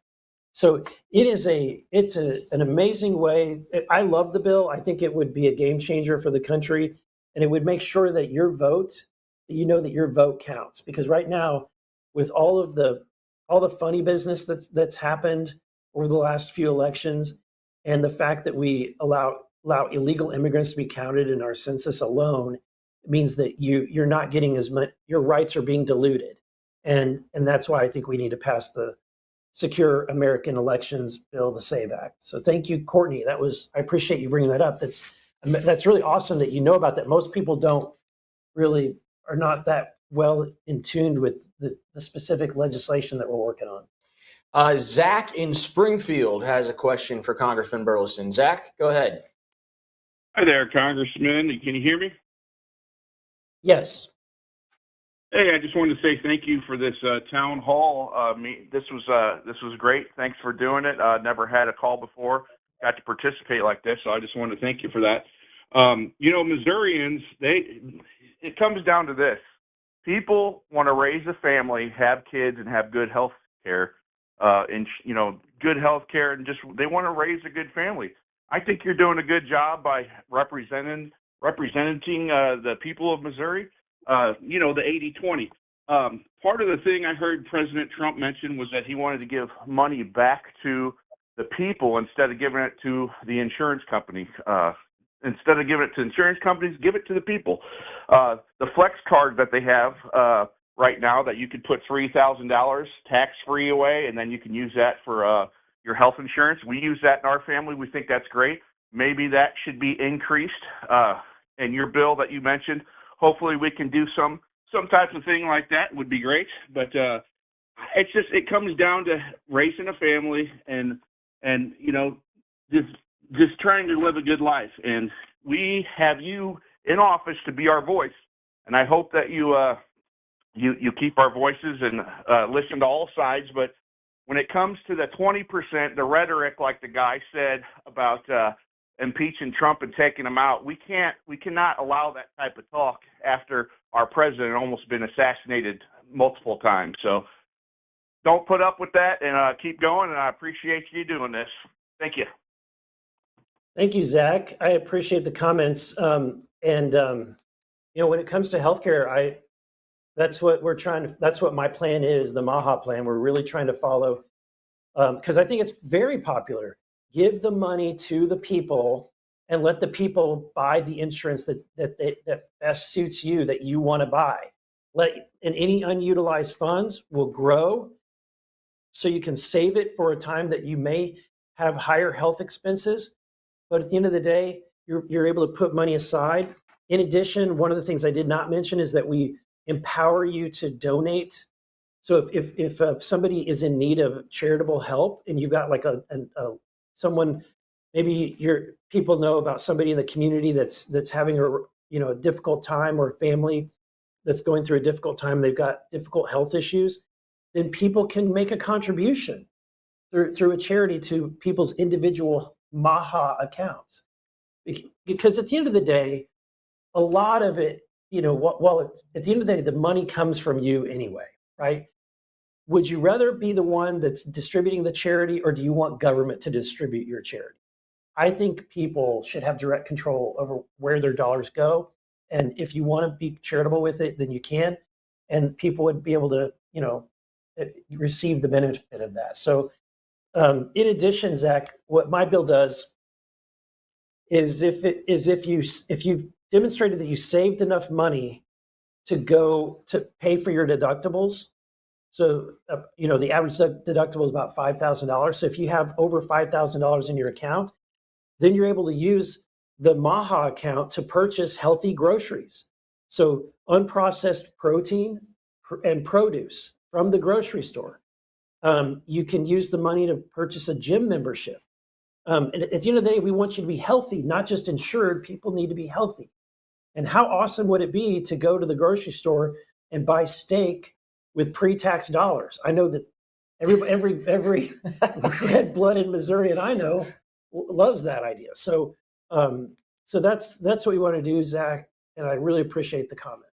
So it's an amazing way. I love the bill. I think it would be a game changer for the country, and it would make sure that your vote, that your vote counts. Because right now, with all the funny business that's happened over the last few elections, and the fact that we allow illegal immigrants to be counted in our census alone, it means that you're not getting as much. Your rights are being diluted, and that's why I think we need to pass the Secure American Elections Bill, the SAVE Act. So thank you, Courtney. I appreciate you bringing that up. That's really awesome that you know about that. Most people are not that well in tune with the specific legislation that we're working on. Zach in Springfield has a question for Congressman Burlison. Zach, go ahead. Hi there, Congressman. Can you hear me? Yes. Hey, I just wanted to say thank you for this town hall. This was great. Thanks for doing it. Never had a call before. Got to participate like this, so I just wanted to thank you for that. Missourians, it comes down to this. People want to raise a family, have kids, and have good health care, good health care, and just they want to raise a good family. I think you're doing a good job by representing the people of Missouri. The 80-20. Part of the thing I heard President Trump mention was that he wanted to give money back to the people instead of giving it to the insurance company. Instead of giving it to insurance companies, give it to the people. The Flex card that they have right now, that you could put $3,000 tax-free away, and then you can use that for your health insurance. We use that in our family. We think that's great. Maybe that should be increased. In your bill that you mentioned, hopefully we can do some type of thing like that. Would be great. But it comes down to raising a family and just trying to live a good life. And we have you in office to be our voice. And I hope that you keep our voices and listen to all sides. But when it comes to the 20%, the rhetoric, like the guy said about impeaching Trump and taking him out, we cannot allow that type of talk after our president almost been assassinated multiple times. So don't put up with that, and keep going. And I appreciate you doing this. Thank you. Thank you, Zach. I appreciate the comments. When it comes to healthcare, that's what my plan is, the MAHA plan. We're really trying to follow, because I think it's very popular. Give the money to the people and let the people buy the insurance that best suits you, that you want to buy. And any unutilized funds will grow, so you can save it for a time that you may have higher health expenses. But at the end of the day, you're able to put money aside. In addition, one of the things I did not mention is that we empower you to donate So if somebody is in need of charitable help and you've got like someone, maybe people know about somebody in the community that's having a difficult time, or a family that's going through a difficult time, they've got difficult health issues, then people can make a contribution through a charity to people's individual MAHA accounts. Because at the end of the day, a lot of it, at the end of the day, the money comes from you anyway, right? Would you rather be the one that's distributing the charity, or do you want government to distribute your charity? I think people should have direct control over where their dollars go. And if you want to be charitable with it, then you can. And people would be able to, receive the benefit of that. So in addition, Zach, what my bill does is if you've demonstrated that you saved enough money to pay for your deductibles. So, the average deductible is about $5,000. So if you have over $5,000 in your account, then you're able to use the MAHA account to purchase healthy groceries. So unprocessed protein and produce from the grocery store. You can use the money to purchase a gym membership. And at the end of the day, we want you to be healthy, not just insured. People need to be healthy. And how awesome would it be to go to the grocery store and buy steak with pre-tax dollars? I know that every red-blooded Missourian I know loves that idea. So that's what we want to do, Zach. And I really appreciate the comment.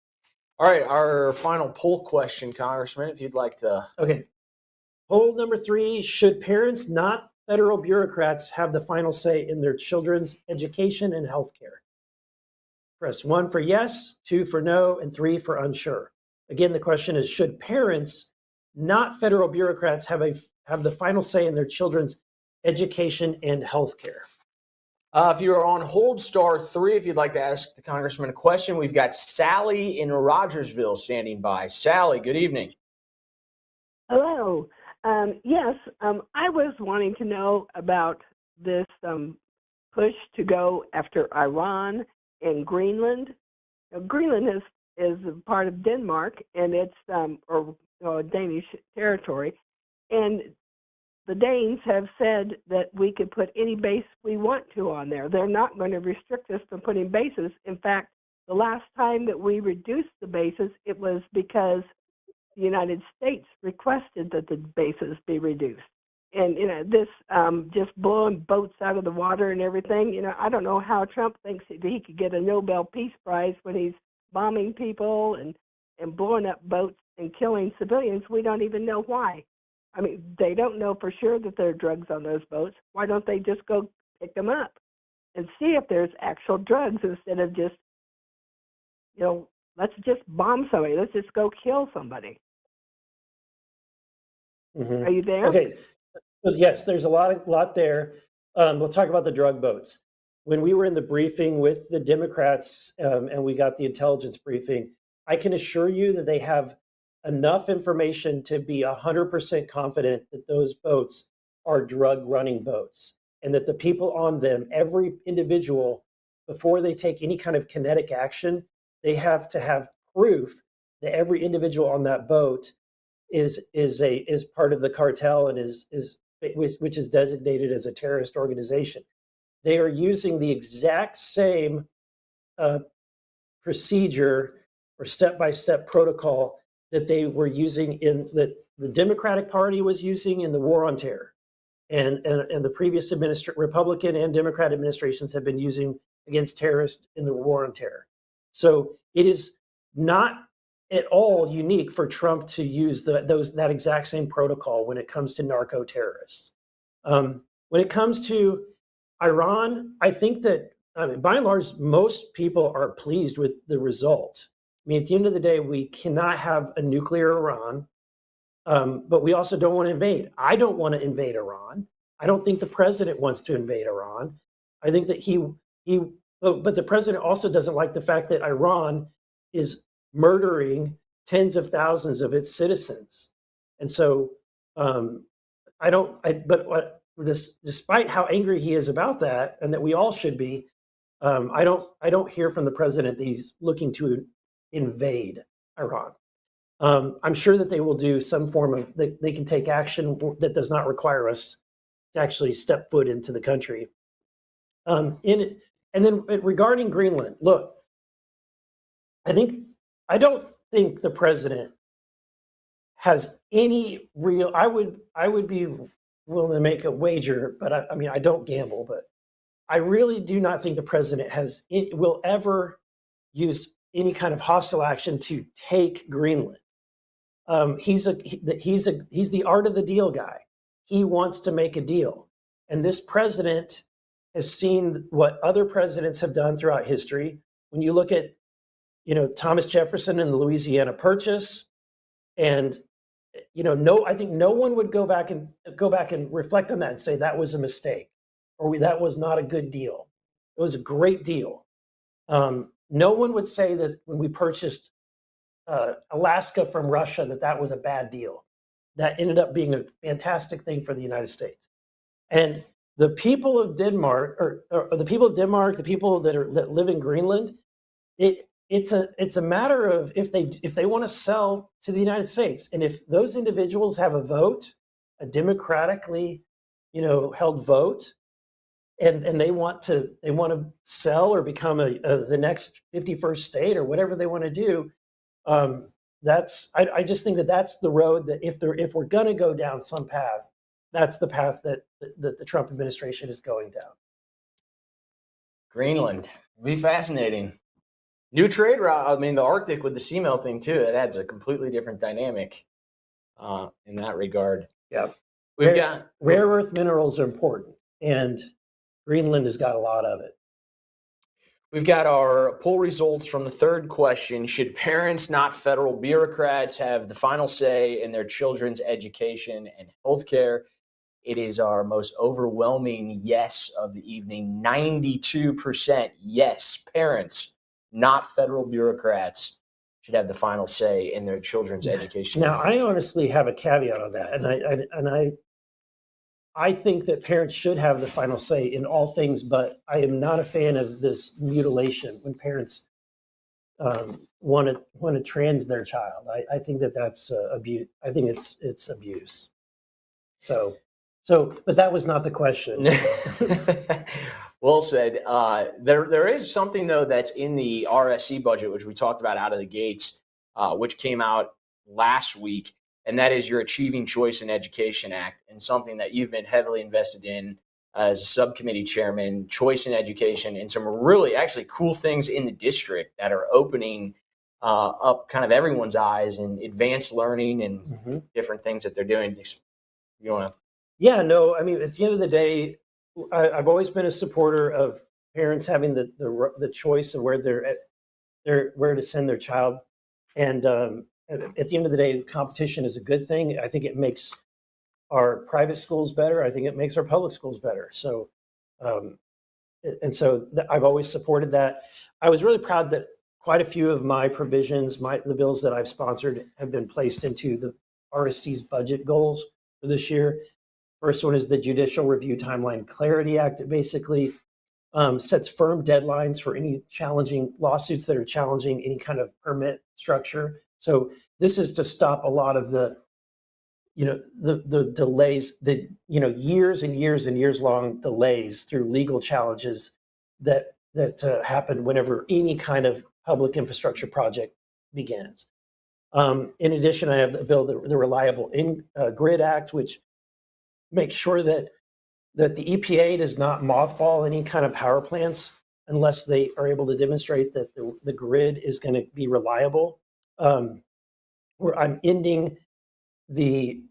All right, our final poll question, Congressman, if you'd like to. Okay. Poll number 3: should parents, not federal bureaucrats, have the final say in their children's education and health care? Press 1 for yes, 2 for no, and 3 for unsure. Again, the question is, should parents, not federal bureaucrats, have the final say in their children's education and health care? If you're on hold, star 3 if you'd like to ask the Congressman a question. We've got Sally in Rogersville standing by. Sally, good evening. Hello. Yes, I was wanting to know about this push to go after Iran and Greenland. Greenland is a part of Denmark, and it's Danish territory, and the Danes have said that we could put any base we want to on there. They're not going to restrict us from putting bases. In fact, the last time that we reduced the bases, it was because the United States requested that the bases be reduced. And, this just blowing boats out of the water and everything, I don't know how Trump thinks that he could get a Nobel Peace Prize when he's bombing people and blowing up boats and killing civilians. We don't even know why. I mean, they don't know for sure that there are drugs on those boats. Why don't they just go pick them up and see if there's actual drugs instead of just, let's just bomb somebody. Let's just go kill somebody. Mm-hmm. Are you there? Okay. Yes, there's a lot there. We'll talk about the drug boats. When we were in the briefing with the Democrats and we got the intelligence briefing, I can assure you that they have enough information to be 100% confident that those boats are drug running boats, and that the people on them, every individual, before they take any kind of kinetic action, they have to have proof that every individual on that boat is part of the cartel and which is designated as a terrorist organization. They are using the exact same procedure or step-by-step protocol that they were using that the Democratic Party was using in the war on terror, and the previous Republican and Democrat administrations have been using against terrorists in the war on terror. So it is not at all unique for Trump to use that exact same protocol when it comes to narco terrorists. When it comes to Iran, I think that by and large, most people are pleased with the result. I mean, at the end of the day, we cannot have a nuclear Iran, but we also don't want to invade. I don't want to invade Iran. I don't think the president wants to invade Iran. I think that but the president also doesn't like the fact that Iran is murdering tens of thousands of its citizens. And so despite how angry he is about that, and that we all should be, I don't hear from the president that he's looking to invade Iran. I'm sure that they will do some form of, they can take action that does not require us to actually step foot into the country. And then regarding Greenland, look, I don't think the president has any real, I would be willing to make a wager, but I mean, I don't gamble, but I really do not think the president will ever use any kind of hostile action to take Greenland. He's the art of the deal guy. He wants to make a deal. And this president has seen what other presidents have done throughout history. When you look at, Thomas Jefferson and the Louisiana Purchase, and I think no one would go back and reflect on that and say that was a mistake or that was not a good deal. It was a great deal. No one would say that when we purchased Alaska from Russia that was a bad deal. That ended up being a fantastic thing for the United States. And the people of Denmark, or the people that live in Greenland, it's a matter of if they want to sell to the United States, and if those individuals have a vote, a democratically, held vote, and they want to sell or become the next 51st state or whatever they want to do. I just think that's the road that if we're going to go down some path, that's the path that the Trump administration is going down. Greenland, it'll be fascinating. New trade route. I mean, the Arctic with the sea melting too. It adds a completely different dynamic in that regard. Yeah, We've got rare earth minerals are important, and Greenland has got a lot of it. We've got our poll results from the third question. Should parents, not federal bureaucrats, have the final say in their children's education and healthcare? It is our most overwhelming yes of the evening. 92% yes. Parents, not federal bureaucrats, should have the final say in their children's education. Now, I honestly have a caveat on that, and I think that parents should have the final say in all things, but I am not a fan of this mutilation when parents want to trans their child. I think that's abuse. I think it's abuse. So, but that was not the question. Well said. There is something though that's in the RSC budget, which we talked about out of the gates, which came out last week. And that is your Achieving Choice in Education Act, and something that you've been heavily invested in as a subcommittee chairman, choice in education, and some really actually cool things in the district that are opening up kind of everyone's eyes in advanced learning and different things that they're doing. You want to? Yeah, no, I mean, at the end of the day, I've always been a supporter of parents having the choice of where where to send their child. And at the end of the day, competition is a good thing. I think it makes our private schools better. I think it makes our public schools better. So, I've always supported that. I was really proud that quite a few of my provisions, the bills that I've sponsored, have been placed into the RSC's budget goals for this year. First one is the Judicial Review Timeline Clarity Act. It basically sets firm deadlines for any challenging lawsuits that are challenging any kind of permit structure. So this is to stop a lot of the delays, years and years and years long delays through legal challenges that happen whenever any kind of public infrastructure project begins. In addition, I have the bill, the Reliable Grid Act, which makes sure that the EPA does not mothball any kind of power plants unless they are able to demonstrate that the grid is going to be reliable. Where I'm ending the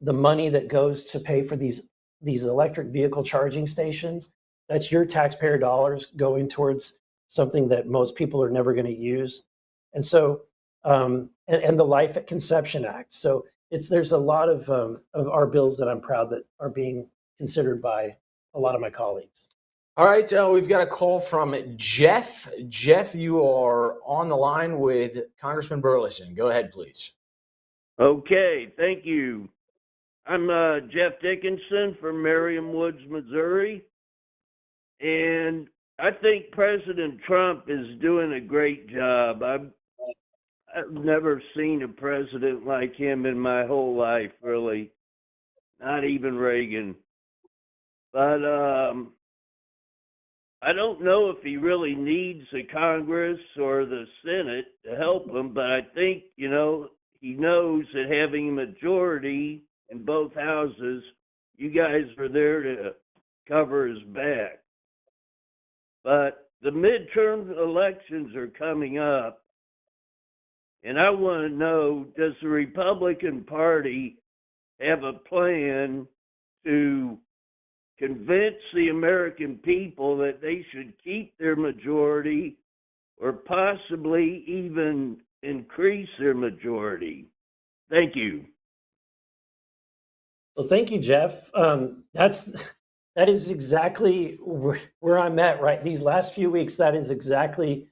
money that goes to pay for these electric vehicle charging stations. That's your taxpayer dollars going towards something that most people are never going to use. And so, and the Life at Conception Act. So there's a lot of our bills that I'm proud that are being considered by a lot of my colleagues. All right, we've got a call from Jeff. Jeff, you are on the line with Congressman Burlison. Go ahead, please. Okay, thank you. I'm Jeff Dickinson from Merriam Woods, Missouri. And I think President Trump is doing a great job. I've never seen a president like him in my whole life, really. Not even Reagan. But I don't know if he really needs the Congress or the Senate to help him, but I think, he knows that having a majority in both houses, you guys are there to cover his back. But the midterm elections are coming up, and I want to know, does the Republican Party have a plan to convince the American people that they should keep their majority or possibly even increase their majority? Thank you. Well, thank you, Jeff. That is exactly where I'm at right these last few weeks. That is exactly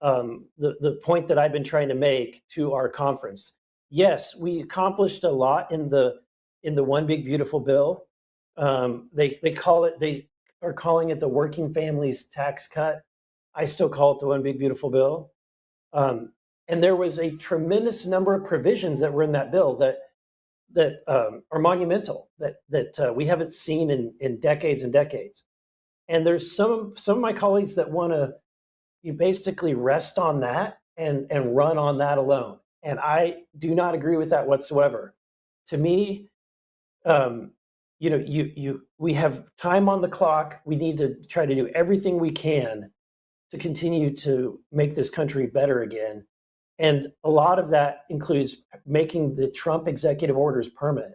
the point that I've been trying to make to our conference. Yes, we accomplished a lot in the One Big Beautiful Bill. They are calling it the Working Families Tax Cut. I still call it the One Big Beautiful Bill. And there was a tremendous number of provisions that were in that bill that are monumental, that we haven't seen in decades and decades. And there's some of my colleagues that want to basically rest on that and run on that alone. And I do not agree with that whatsoever. To me, we have time on the clock. We need to try to do everything we can to continue to make this country better again. And a lot of that includes making the Trump executive orders permanent.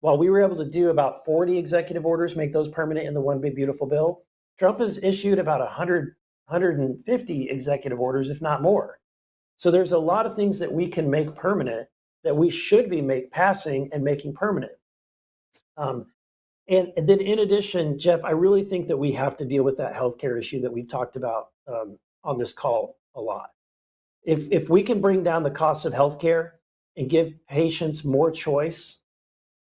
While we were able to do about 40 executive orders, make those permanent in the One Big Beautiful Bill, Trump has issued about 150 executive orders, if not more. So there's a lot of things that we can make permanent that we should be passing and making permanent. And then in addition, Jeff, I really think that we have to deal with that healthcare issue that we've talked about on this call a lot. If we can bring down the cost of healthcare and give patients more choice,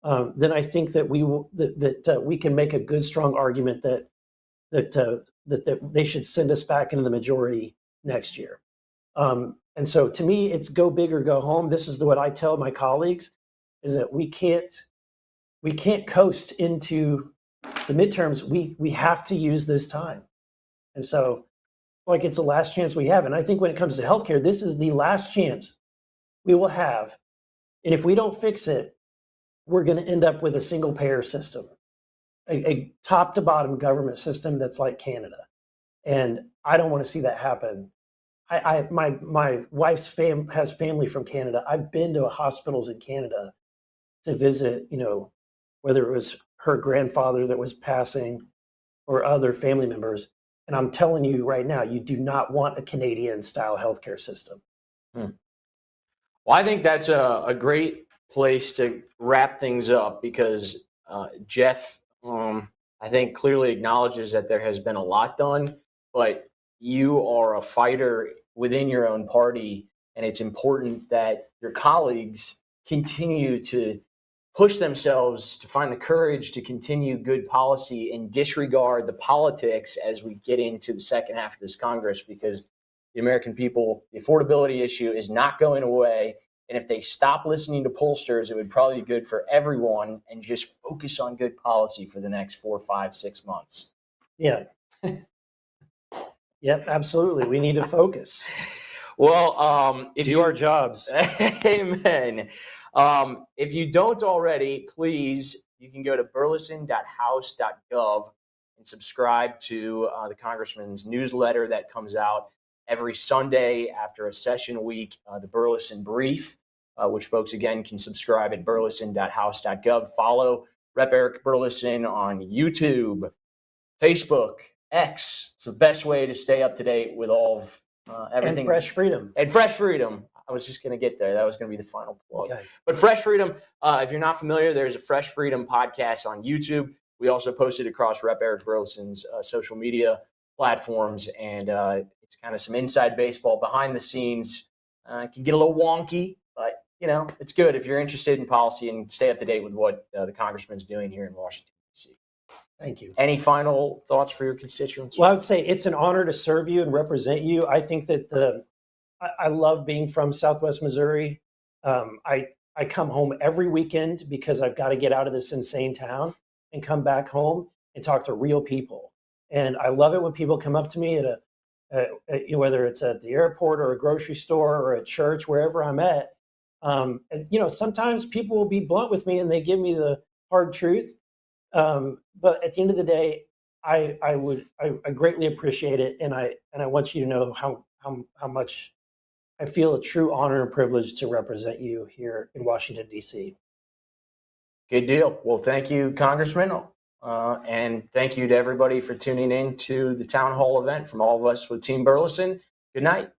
then I think that we can make a good, strong argument that they should send us back into the majority next year. And so to me, it's go big or go home. This is what I tell my colleagues, is that we can't coast into the midterms. We have to use this time. And so it's the last chance we have. And I think when it comes to healthcare, this is the last chance we will have. And if we don't fix it, we're going to end up with a single payer system, a top to bottom government system that's like Canada. And I don't want to see that happen. My wife's has family from Canada. I've been to hospitals in Canada to visit, whether it was her grandfather that was passing or other family members. And I'm telling you right now, you do not want a Canadian style healthcare system. Well, I think that's a great place to wrap things up, because Jeff, I think, clearly acknowledges that there has been a lot done, but you are a fighter within your own party, and it's important that your colleagues continue to push themselves to find the courage to continue good policy and disregard the politics as we get into the second half of this Congress, because the American people, the affordability issue is not going away. And if they stop listening to pollsters, it would probably be good for everyone, and just focus on good policy for the next 4, 5, 6 months. Yeah. Yep, absolutely. We need to focus. Well, if do our jobs. Amen. If you don't already, please, you can go to burlison.house.gov and subscribe to the Congressman's newsletter that comes out every Sunday after a session week, the Burlison Brief, which folks, again, can subscribe at burlison.house.gov. Follow Rep. Eric Burlison on YouTube, Facebook, X. It's the best way to stay up to date with all of everything. And Fresh Freedom. And Fresh Freedom. I was just going to get there. That was going to be the final plug. Okay. But Fresh Freedom, if you're not familiar, there's a Fresh Freedom podcast on YouTube. We also post it across Rep. Eric Burlison's social media platforms, and it's kind of some inside baseball behind the scenes. It can get a little wonky, but it's good if you're interested in policy and stay up to date with what the Congressman's doing here in Washington, D.C. Thank you. Any final thoughts for your constituents? Well, I would say it's an honor to serve you and represent you. I think that I love being from Southwest Missouri. I come home every weekend because I've got to get out of this insane town and come back home and talk to real people. And I love it when people come up to me whether it's at the airport or a grocery store or at church, wherever I'm at. And, sometimes people will be blunt with me and they give me the hard truth. But at the end of the day, I greatly appreciate it, and I want you to know how much I feel a true honor and privilege to represent you here in Washington, D.C. Good deal. Well, thank you, Congressman. And thank you to everybody for tuning in to the town hall event from all of us with Team Burlison. Good night.